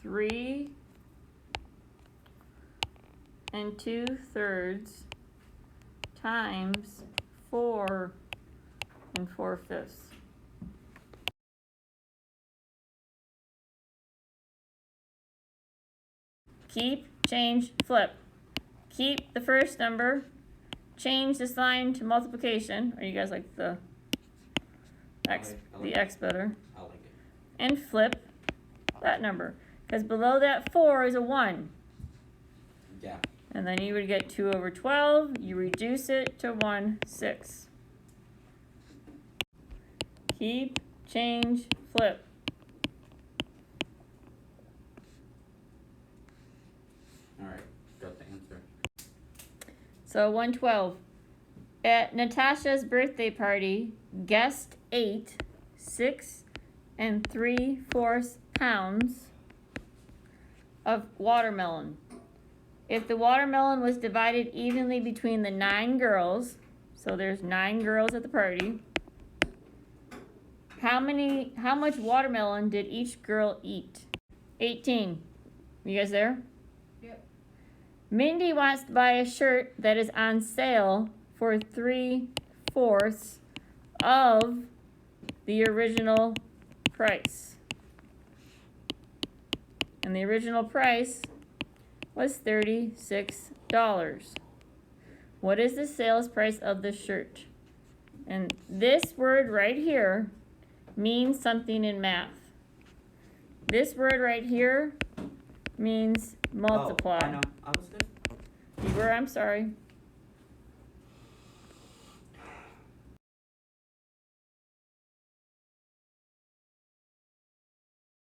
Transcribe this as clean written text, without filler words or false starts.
3 2/3 times 4 4/5. Keep, change, flip. Keep the first number, change the sign to multiplication, or you guys like the X, the X better, I like it. and flip that number, because below that 4 is a 1. Yeah. And then you would get 2/12, you reduce it to 1/6. Keep, change, flip. Alright, got the answer. So 112. At Natasha's birthday party, guest ate 6 3/4 pounds of watermelon. If the watermelon was divided evenly between the 9 girls, so there's 9 girls at the party, how much watermelon did each girl eat? 18. You guys there? Yep. Mindy wants to buy a shirt that is on sale for 3/4 of the original price. And the original price was $36. What is the sales price of the shirt? And this word right here means something in math. This word right here means multiply. Oh, I know. I was good. You were, I'm sorry.